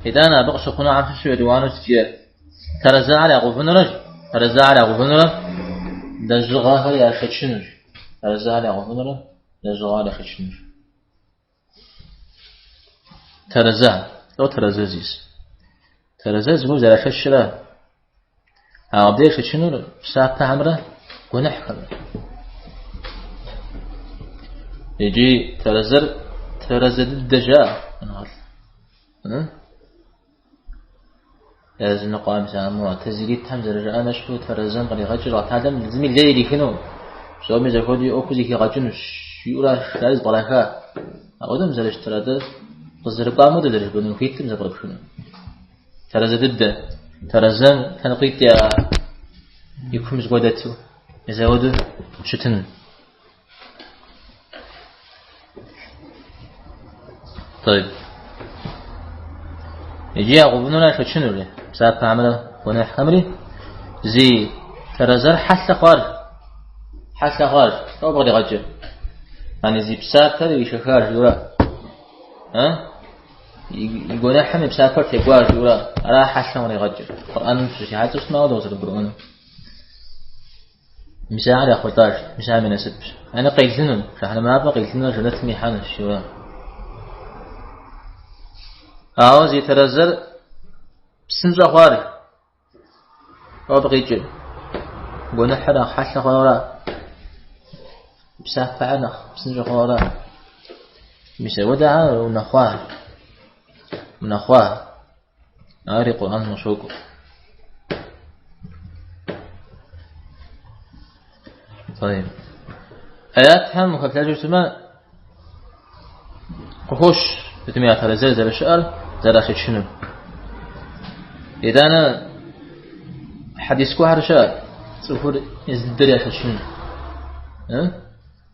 إذا أنا بقص قنا عم شو دوانو تجي ترى على غفن رج ترى على غفن رج دجغا هل يا خشنج ترى على غفن رج دجغا على خشنج ترى لو ترى زيز مو زي خشرة عبدي خشنو ساعة عمره ونحكم يجي ترزد الدجاء لازم نقام سامو تزيد تهم زرجة أنا شو ترزم قلي غجر تعلم زميل ليلي كنو سو ميزا كودي أوكوزي كي غجن شيورا شارز بلاكا أقدم زرج تراد قزر قامو دلج بنو كيتم زبرب شنو ترزد الد ترزم تنقيت يا يكون زودتو يزودو شتن طيب يجي أقولنا شو شنو له ساعة عمله ونحمله زي ترزر حتى خارج أو بغي غجر يعني زي بسافر يشخار جورا يقول حمي بسافر تقوار جورا أرا حتى ما يغجر القرآن شو حتى اسمه دوز القرآن مساعد يا خطاش مساعد من السبب أنا قيلتنا فإحنا ما أبغى قيلتنا جنت ميحان الشورا زي ترزر بسنجا خواري أو بقيجل قلنا حدا حسنا خوارا بسافعنا بسنجا خوارا مسا ودعا ونخواه ناري قرآن مشوكو طيب آيات هم مخفلاج جسما قخوش بتمية ترزر زي الشعر زراشت شنو إذا أنا حديث كوهر شاء سوفر يزد الدريا شد شنو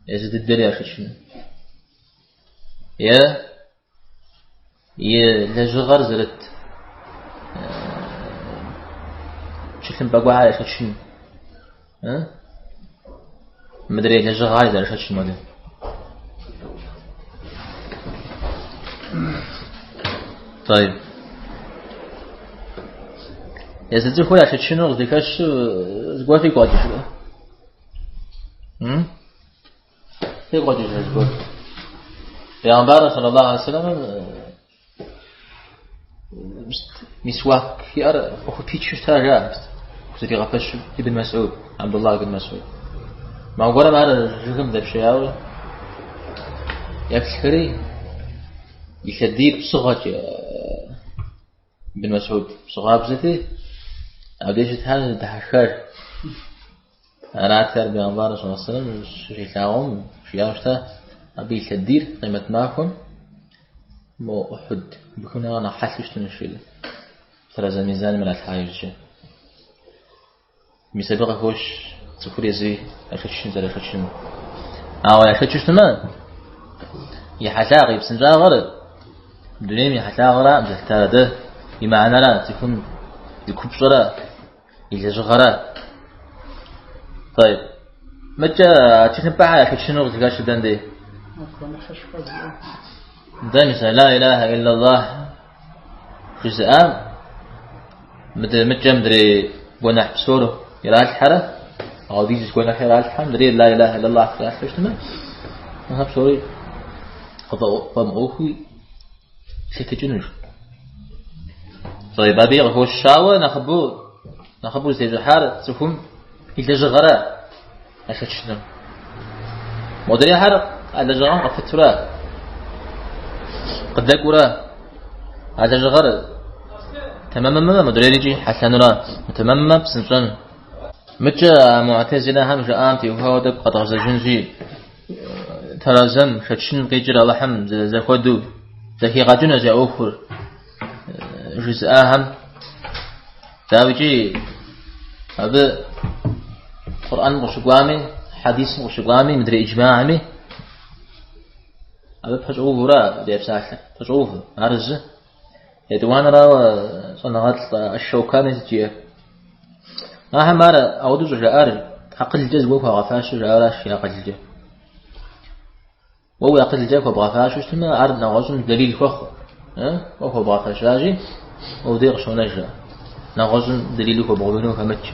يزد الدريا شد شنو يا لجغر زرت شكل بقوا على شد شنو مدري لجغر زرت شد شنو ده طيب يا زلزل خويا عشان شنو ذيكاش زقوا في قاعد شو في قاعد شو يا أمبارح صلى الله عليه وسلم مسواك يا أخو بيتشر تاجا كذي غفش ابن مسعود عبد الله بن مسعود ما أقول ما هذا جرم ذا بشيء يكثري يشديد بصغة بن مسعود بصغة بزتي أوديش هذا تحشر أنا أكثر بأنبار صلى الله عليه وسلم شيء تعاون شيء أشتا أبي شديد قيمة معكم مو أحد بكون أنا حاسس تنشيل ترى زي ميزان من الحاجة مسابقة خوش تقول يزي أخشين زي أخشين أو أخشين تمام يحتاج بسنجا غرض دنيم يحتاج غرض مزحتاده بمعنى لا تكون الكبصرة الجغرة طيب متى تنبع على شنو تقاش دندي ده مثلا لا إله إلا الله جزء متى مدري ونح بسوره يراج حرة أو ديجي كونا حرة الحمد لله لا إله إلا الله في آخر اجتماع ما بسوري قضاء فمغوخي شيء جنوش طيب أبي هو الشاوى نخبو زي الحارة تكون إلى جغرة أشد شنو مدري حرق على جغران قفترة قد ذكرة على جغرة تماما ما مدري يجي حسن را تماما بسنسن متى معتزلة هم جاءمتي وهو دب قد غز جنزي ترازم شتشن قيجر اللحم زخودو ذكي غجنا زي أوفر جزءهم داوجي هذا قرآن وشقامي حديث وشقامي مدري إجماعي هذا فجأوه ورا ديب ساحل فجأوه عرزه يدوان را صنعات الشوكاني تجيه ما هم أرى أودو جاء أقل الجز وفا غفاش جاء يا أقل الجز وهو أقل الجز وبغفاش وشتما أرد نغزن دليل فخ وهو باطل شاجي وديق شو نجا نغزن دليله بغبنه فمتش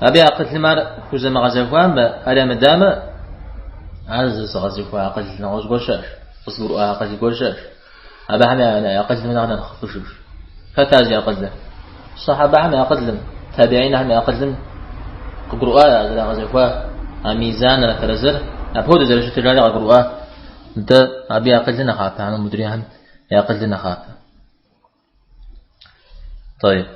أبي أقتل مار كوزا مغزفوان بألا مدام عز غزفوا أقتل نغز قرشاش أصبر أقتل قرشاش أبا حنا أنا أقتل من أنا نخفشوش فتازي أقتل الصحابة حنا أقتل تابعين حنا أقتل قرؤا ذا غزفوا ميزان لترزر أبود زرش تجاري قرؤا أنت أبي أقتل نخاف أنا مدري عن أقتل نخاف طيب